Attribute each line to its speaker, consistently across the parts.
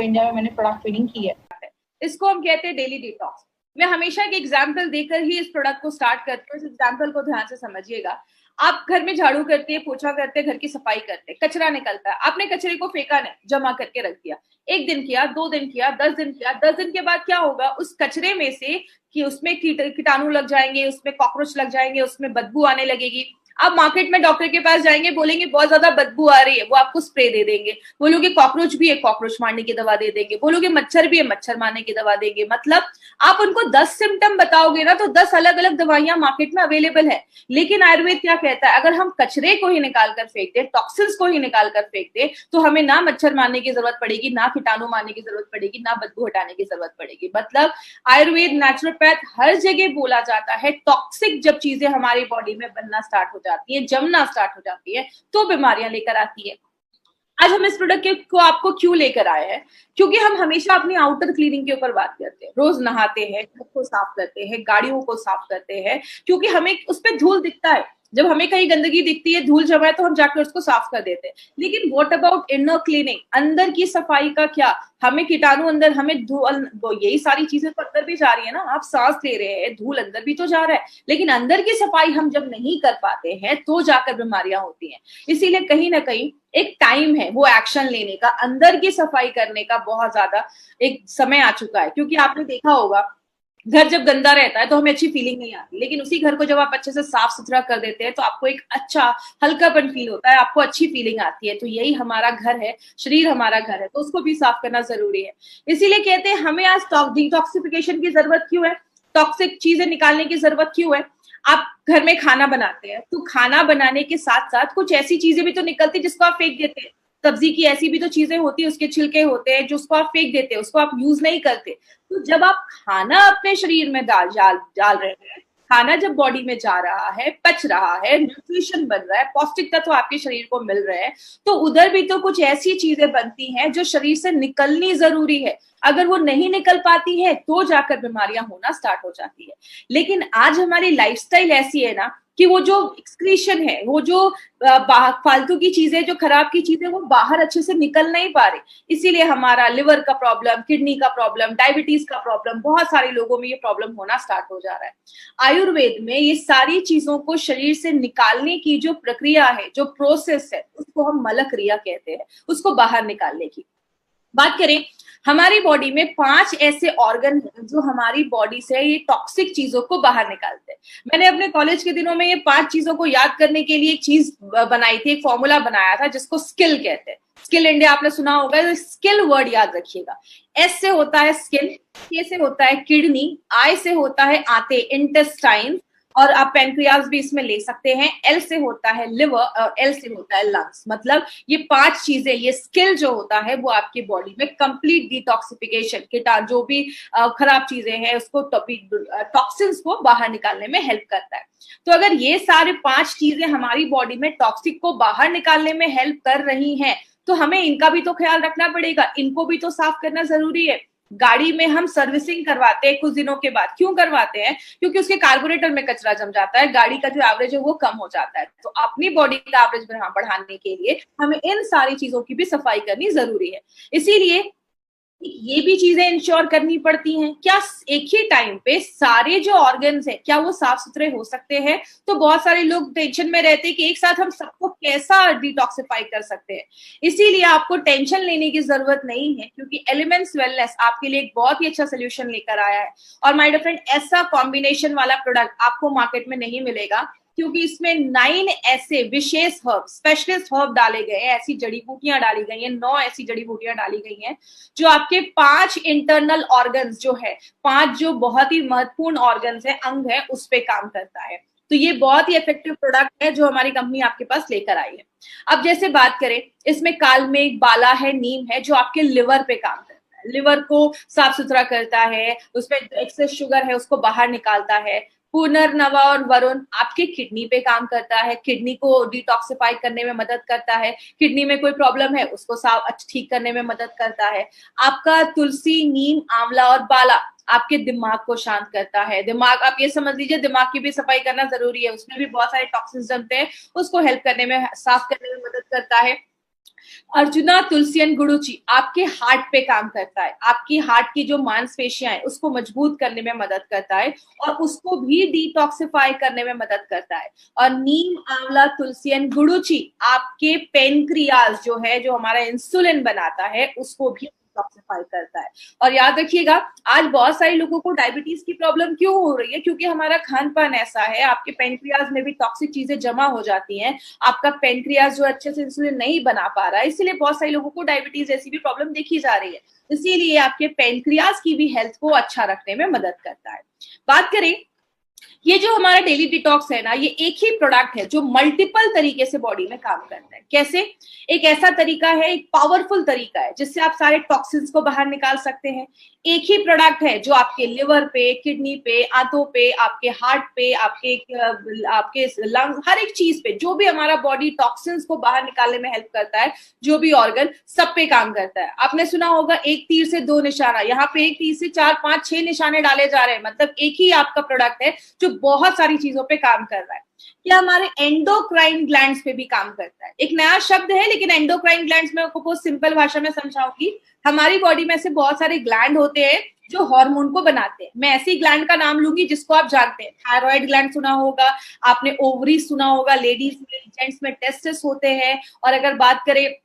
Speaker 1: India में मैंने product training की है।
Speaker 2: इसको हम कहते हैं डेली डिटॉक्स। मैं हमेशा एक एग्जाम्पल देकर ही इस प्रोडक्ट को स्टार्ट करती हूँ। इस एग्जाम्पल को ध्यान से समझिएगा। आप घर में झाड़ू करते हैं, पोछा करते हैं, घर की सफाई करते हैं, कचरा निकलता है, आपने कचरे को फेंका नहीं, जमा करके रख दिया। 1 दिन किया, 2 दिन किया, 10 दिन किया। 10 दिन के बाद क्या होगा, उस कचरे में से कि उसमें कीटाणु लग जाएंगे, उसमें कॉकरोच लग जाएंगे, उसमें बदबू आने लगेगी। आप मार्केट में डॉक्टर के पास जाएंगे, बोलेंगे बहुत ज्यादा बदबू आ रही है, वो आपको स्प्रे दे देंगे। बोलोगे कॉकरोच भी है, कॉकरोच मारने की दवा दे देंगे। बोलोगे मच्छर भी है, मच्छर मारने की दवा देंगे। मतलब आप उनको 10 सिम्टम बताओगे ना, तो 10 अलग अलग दवाइयां मार्केट में अवेलेबल है। लेकिन आयुर्वेद क्या कहता है, अगर हम कचरे को ही निकाल कर फेंक दे, टॉक्सिन्स को ही निकाल कर फेंक दे, तो हमें ना मच्छर मारने की जरूरत पड़ेगी, ना कीटाणु मारने की जरूरत पड़ेगी, ना बदबू हटाने की जरूरत पड़ेगी। मतलब आयुर्वेद, नेचुरोपैथ हर जगह बोला जाता है, टॉक्सिक जब चीजें हमारी बॉडी में बनना स्टार्ट हो जाती है, जमना स्टार्ट हो जाती है, तो बीमारियां लेकर आती है। आज हम इस प्रोडक्ट को आपको क्यों लेकर आए हैं, क्योंकि हम हमेशा अपनी आउटर क्लीनिंग के ऊपर बात करते हैं। रोज नहाते हैं, घर को साफ करते हैं, गाड़ियों को साफ करते हैं, क्योंकि हमें उस पर धूल दिखता है। जब हमें कहीं गंदगी दिखती है, धूल जमा है, तो हम जाकर उसको साफ कर देते हैं। लेकिन व्हाट अबाउट इनर क्लीनिंग, अंदर की सफाई का क्या? हमें कीटाणु अंदर, हमें धूल, यही सारी चीजें तो अंदर भी जा रही है ना। आप सांस ले रहे हैं, धूल अंदर भी तो जा रहा है। लेकिन अंदर की सफाई हम जब नहीं कर पाते हैं, तो जाकर बीमारियां होती हैं। इसीलिए कहीं ना कहीं एक टाइम है वो एक्शन लेने का, अंदर की सफाई करने का बहुत ज्यादा एक समय आ चुका है। क्योंकि आपने देखा होगा, घर जब गंदा रहता है तो हमें अच्छी फीलिंग नहीं आती, लेकिन उसी घर को जब आप अच्छे से साफ सुथरा कर देते हैं, तो आपको एक अच्छा हल्कापन फील होता है, आपको अच्छी फीलिंग आती है। तो यही हमारा घर है, शरीर हमारा घर है, तो उसको भी साफ करना जरूरी है। इसीलिए कहते हैं हमें आज डिटॉक्सिफिकेशन की जरूरत क्यों है, टॉक्सिक चीजें निकालने की जरूरत क्यों है। आप घर में खाना बनाते हैं, तो खाना बनाने के साथ साथ कुछ ऐसी चीजें भी तो निकलती जिसको आप फेंक देते हैं। सब्जी की ऐसी भी तो चीजें होती है, उसके छिलके होते हैं, जो उसको आप फेंक देते हैं, उसको आप यूज नहीं करते। तो जब आप खाना अपने शरीर में डाल रहे हैं, खाना जब बॉडी में जा रहा है, पच रहा है, न्यूट्रिशन बन रहा है, पौष्टिक तत्व आपके शरीर को मिल रहे हैं, तो उधर भी तो कुछ ऐसी चीजें बनती हैं जो शरीर से निकलनी जरूरी है। अगर वो नहीं निकल पाती है, तो जाकर बीमारियां होना स्टार्ट हो जाती है। लेकिन आज हमारी लाइफस्टाइल ऐसी है ना, कि वो जो एक्सक्रीशन है, वो जो फालतू की चीजें, जो खराब की चीजें, वो बाहर अच्छे से निकल नहीं पा रही। इसीलिए हमारा लिवर का प्रॉब्लम, किडनी का प्रॉब्लम, डायबिटीज का प्रॉब्लम, बहुत सारे लोगों में ये प्रॉब्लम होना स्टार्ट हो जा रहा है। आयुर्वेद में ये सारी चीजों को शरीर से निकालने की जो प्रक्रिया है, जो प्रोसेस है, उसको हम मल क्रिया कहते हैं, उसको बाहर निकालने की। बात करें, हमारी बॉडी में 5 ऐसे ऑर्गन हैं जो हमारी बॉडी से ये टॉक्सिक चीजों को बाहर निकालते हैं। मैंने अपने कॉलेज के दिनों में ये 5 चीजों को याद करने के लिए एक चीज बनाई थी, एक फॉर्मूला बनाया था, जिसको स्किल कहते हैं। स्किल इंडिया आपने सुना होगा, तो स्किल वर्ड याद रखिएगा। एस से होता है स्किन, के से होता है किडनी, आई से होता है आंतें, इंटेस्टाइन, और आप पैंक्रियाज भी इसमें ले सकते हैं। एल से होता है लिवर, और एल से होता है लंग्स। मतलब ये 5 चीजें, ये स्किल जो होता है, वो आपकी बॉडी में कंप्लीट डिटॉक्सिफिकेशन, जो भी खराब चीजें हैं, उसको टॉक्सिन्स को बाहर निकालने में हेल्प करता है। तो अगर ये सारे 5 चीजें हमारी बॉडी में टॉक्सिक को बाहर निकालने में हेल्प कर रही हैं, तो हमें इनका भी तो ख्याल रखना पड़ेगा, इनको भी तो साफ करना जरूरी है। गाड़ी में हम सर्विसिंग करवाते हैं कुछ दिनों के बाद, क्यों करवाते हैं? क्योंकि उसके कार्बोरेटर में कचरा जम जाता है, गाड़ी का जो एवरेज है वो कम हो जाता है। तो अपनी बॉडी का एवरेज बढ़ाने के लिए हमें इन सारी चीजों की भी सफाई करनी जरूरी है। इसीलिए ये भी चीजें इंश्योर करनी पड़ती हैं। क्या एक ही टाइम पे सारे जो ऑर्गन्स हैं, क्या वो साफ सुथरे हो सकते हैं? तो बहुत सारे लोग टेंशन में रहते हैं कि एक साथ हम सबको कैसा डिटॉक्सिफाई कर सकते हैं। इसीलिए आपको टेंशन लेने की जरूरत नहीं है, क्योंकि एलिमेंट्स वेलनेस आपके लिए एक बहुत ही अच्छा सोल्यूशन लेकर आया है। और माय डियर फ्रेंड, ऐसा कॉम्बिनेशन वाला प्रोडक्ट आपको मार्केट में नहीं मिलेगा, क्योंकि इसमें 9 ऐसे विशेष हर्ब, स्पेशलिस्ट हर्ब डाले गए हैं, ऐसी जड़ी बूटियां डाली गई हैं, 9 ऐसी जड़ी बूटियां डाली गई हैं, जो आपके 5 इंटरनल ऑर्गन्स जो है, 5 जो बहुत ही महत्वपूर्ण ऑर्गन्स है, अंग है, उस पे काम करता है। तो ये बहुत ही इफेक्टिव प्रोडक्ट है जो हमारी कंपनी आपके पास लेकर आई है। अब जैसे बात करें, इसमें कालमेघ, बाला है, नीम है, जो आपके लिवर पे काम करता है, लिवर को साफ सुथरा करता है, उसमें एक्सेस शुगर है उसको बाहर निकालता है। पुनर्नवा और वरुण आपके किडनी पे काम करता है, किडनी को डिटॉक्सिफाई करने में मदद करता है, किडनी में कोई प्रॉब्लम है उसको साफ ठीक करने में मदद करता है। आपका तुलसी, नीम, आंवला और बाला आपके दिमाग को शांत करता है। दिमाग, आप ये समझ लीजिए, दिमाग की भी सफाई करना जरूरी है, उसमें भी बहुत सारे टॉक्सिन्स जमते हैं, उसको हेल्प करने में, साफ करने में मदद करता है। अर्जुना तुलसियन गुडुची आपके हार्ट पे काम करता है, आपकी हार्ट की जो मांसपेशियां हैं उसको मजबूत करने में मदद करता है और उसको भी डिटॉक्सिफाई करने में मदद करता है। और नीम आंवला तुलसियन गुडुची आपके पेनक्रियाज जो है, जो हमारा इंसुलिन बनाता है, उसको भी डिटॉक्सिफाई करता है। और याद रखिएगा, आज बहुत सारे लोगों को डायबिटीज की प्रॉब्लम क्यों हो रही है? क्योंकि हमारा खान पान ऐसा है, आपके पेनक्रियाज में भी टॉक्सिक चीजें जमा हो जाती हैं, आपका पेनक्रियाज जो अच्छे से इंसुलिन नहीं बना पा रहा है, इसीलिए बहुत सारे लोगों को डायबिटीज ऐसी भी प्रॉब्लम देखी जा रही है। इसीलिए आपके पेनक्रियाज की भी हेल्थ को अच्छा रखने में मदद करता है। बात करें, ये जो हमारा डेली डिटॉक्स है ना, ये एक ही प्रोडक्ट है जो मल्टीपल तरीके से बॉडी में काम करता है। कैसे? एक ऐसा तरीका है, एक पावरफुल तरीका है जिससे आप सारे टॉक्सिन्स को बाहर निकाल सकते हैं। एक ही प्रोडक्ट है जो आपके लिवर पे, किडनी पे, आंतों पे, आपके हार्ट पे, आपके लंग, हर एक चीज पे, जो भी हमारा बॉडी टॉक्सिन्स को बाहर निकालने में हेल्प करता है, जो भी ऑर्गन, सब पे काम करता है। आपने सुना होगा एक तीर से दो निशाना, यहाँ पे एक तीर से 4 5 6 निशाने डाले जा रहे हैं। मतलब एक ही आपका प्रोडक्ट है जो बहुत सारी चीजों पे काम कर रहा है। क्या हमारे एंडोक्राइन ग्लैंड्स पे भी काम करता है? एक नया शब्द है, लेकिन एंडोक्राइन ग्लैंड्स में आपको बहुत सिंपल भाषा में समझाऊंगी। हमारी बॉडी में से बहुत सारे ग्लैंड होते हैं जो हार्मोन को बनाते हैं। मैं ऐसी ग्लैंड का नाम लूंगी जिसको आप जानते हैं। थायराइड ग्लैंड सुना होगा आपने, ओवरी सुना होगा, लेडीज में, जेंट्स में टेस्टिस होते हैं। और अगर बात करें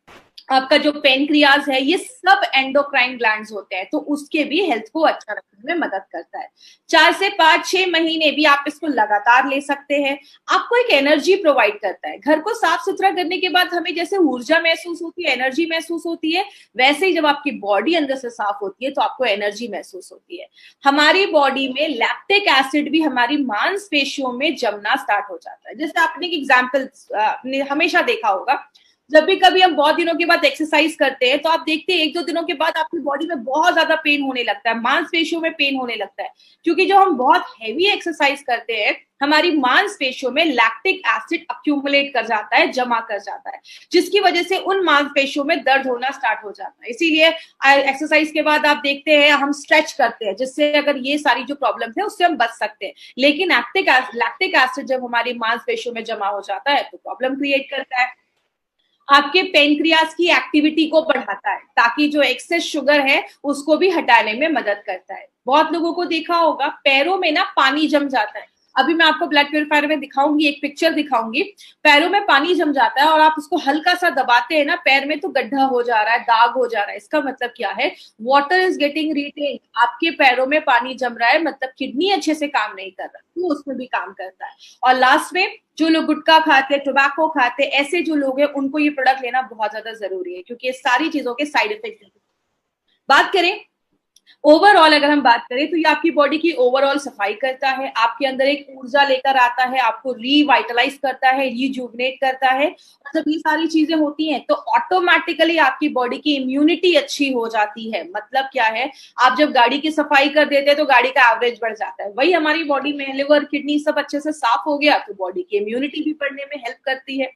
Speaker 2: आपका जो पेनक्रियाज है, ये सब एंडोक्राइन ग्लैंड्स होते हैं, तो उसके भी हेल्थ को अच्छा रखने में मदद करता है। 4 से 5 6 महीने भी आप इसको लगातार ले सकते हैं। आपको एक एनर्जी प्रोवाइड करता है। घर को साफ सुथरा करने के बाद हमें जैसे ऊर्जा महसूस होती है, एनर्जी महसूस होती है, वैसे ही जब आपकी बॉडी अंदर से साफ होती है तो आपको एनर्जी महसूस होती है। हमारी बॉडी में लैक्टिक एसिड भी हमारी मांसपेशियों में जमना स्टार्ट हो जाता है। जैसे आपने एक एग्जाम्पल हमेशा देखा होगा, जब भी कभी हम बहुत दिनों के बाद एक्सरसाइज करते हैं तो आप देखते हैं 1-2 दिनों के बाद आपकी बॉडी में बहुत ज्यादा पेन होने लगता है, मांसपेशियों में पेन होने लगता है। क्योंकि जब हम बहुत हैवी एक्सरसाइज करते हैं, हमारी मांसपेशियों में लैक्टिक एसिड अक्यूमुलेट कर जाता है, जमा कर जाता है, जिसकी वजह से उन मांसपेशियों में दर्द होना स्टार्ट हो जाता है। इसीलिए एक्सरसाइज के बाद आप देखते हैं हम स्ट्रेच करते हैं, जिससे अगर ये सारी जो प्रॉब्लम है उससे हम बच सकते हैं। लेकिन लैक्टिक एसिड जब हमारी मांसपेशियों में जमा हो जाता है तो प्रॉब्लम क्रिएट करता है। आपके पेनक्रियाज की एक्टिविटी को बढ़ाता है, ताकि जो एक्सेस शुगर है उसको भी हटाने में मदद करता है। बहुत लोगों को देखा होगा पैरों में ना पानी जम जाता है। अभी मैं आपको ब्लड प्यूरिफायर में दिखाऊंगी, एक पिक्चर दिखाऊंगी। पैरों में पानी जम जाता है और आप उसको हल्का सा दबाते हैं ना पैर में, तो गड्ढा हो जा रहा है, दाग हो जा रहा है। इसका मतलब क्या है? Water is getting retain. आपके पैरों में पानी जम रहा है, मतलब किडनी अच्छे से काम नहीं कर रहा, तो उसमें भी काम करता है। और लास्ट में जो लोग गुटखा खाते, टोबैको खाते, ऐसे जो लोग हैं उनको ये प्रोडक्ट लेना बहुत ज्यादा जरूरी है, क्योंकि ये सारी चीजों के साइड इफेक्ट हैं। बात करें ओवरऑल, अगर हम बात करें तो ये आपकी बॉडी की ओवरऑल सफाई करता है, आपके अंदर एक ऊर्जा लेकर आता है, आपको रिवाइटलाइज करता है, रिजुवनेट करता है। और जब ये सारी चीजें होती हैं तो ऑटोमेटिकली आपकी बॉडी की इम्यूनिटी अच्छी हो जाती है। मतलब क्या है? आप जब गाड़ी की सफाई कर देते हैं तो गाड़ी का एवरेज बढ़ जाता है। वही हमारी बॉडी में लिवर, किडनी सब अच्छे से साफ हो गया तो बॉडी की इम्यूनिटी भी बढ़ने में हेल्प करती है।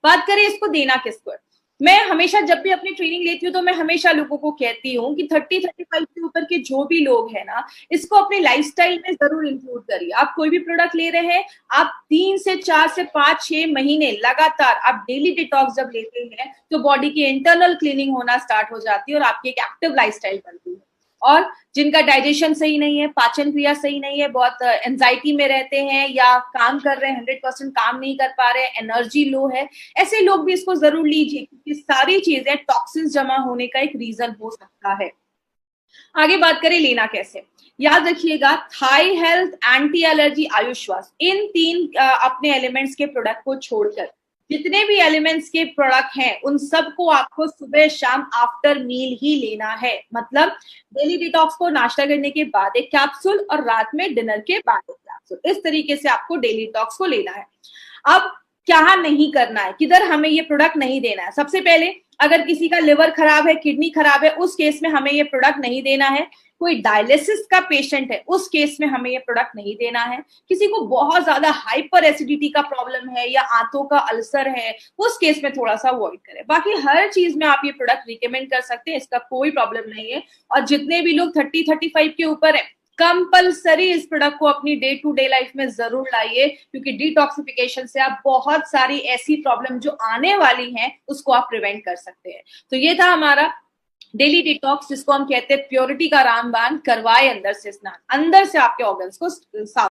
Speaker 2: बात करें इसको देना किसको है, मैं हमेशा जब भी अपनी ट्रेनिंग लेती हूँ तो मैं हमेशा लोगों को कहती हूँ कि 30-35 के ऊपर के जो भी लोग हैं ना, इसको अपने लाइफस्टाइल में जरूर इंक्लूड करिए। आप कोई भी प्रोडक्ट ले रहे हैं, आप 3 से 4 से 5 6 महीने लगातार आप डेली डिटॉक्स जब लेते हैं तो बॉडी की इंटरनल क्लीनिंग होना स्टार्ट हो जाती है और आपकी एक एक्टिव लाइफस्टाइल बनती है। और जिनका डाइजेशन सही नहीं है, पाचन क्रिया सही नहीं है, बहुत एंजाइटी में रहते हैं या काम कर रहे हैं 100% काम नहीं कर पा रहे हैं, एनर्जी लो है, ऐसे लोग भी इसको जरूर लीजिए, क्योंकि सारी चीजें टॉक्सिन्स जमा होने का एक रीजन हो सकता है। आगे बात करें लेना कैसे, याद रखिएगा थाई हेल्थ, एंटी एलर्जी, आयुष्वास, इन 3 अपने एलिमेंट्स के प्रोडक्ट को छोड़कर जितने भी एलिमेंट्स के प्रोडक्ट हैं उन सबको आपको सुबह शाम आफ्टर मील ही लेना है। मतलब डेली डिटॉक्स को नाश्ता करने के बाद एक कैप्सूल और रात में डिनर के बाद एक कैप्सूल, इस तरीके से आपको डेली डिटॉक्स को लेना है। अब क्या नहीं करना है, किधर हमें ये प्रोडक्ट नहीं देना है। सबसे पहले अगर किसी का लिवर खराब है, किडनी खराब है, उस केस में हमें ये प्रोडक्ट नहीं देना है। कोई डायलिसिस का पेशेंट है, उस केस में हमें ये प्रोडक्ट नहीं देना है। किसी को बहुत ज्यादा हाइपर एसिडिटी का प्रॉब्लम है या आंतों का अल्सर है, उस केस में थोड़ा सा अवॉइड करें। बाकी हर चीज में आप ये प्रोडक्ट रिकमेंड कर सकते हैं, इसका कोई प्रॉब्लम नहीं है। और जितने भी लोग 30-35 के ऊपर है, कंपलसरी इस प्रोडक्ट को अपनी डे टू डे लाइफ में जरूर लाइए, क्योंकि डिटॉक्सिफिकेशन से आप बहुत सारी ऐसी प्रॉब्लम जो आने वाली हैं उसको आप प्रिवेंट कर सकते हैं। तो ये था हमारा डेली डिटॉक्स, जिसको हम कहते हैं प्योरिटी का रामबाण, करवाए अंदर से स्नान, अंदर से आपके ऑर्गन्स को साफ।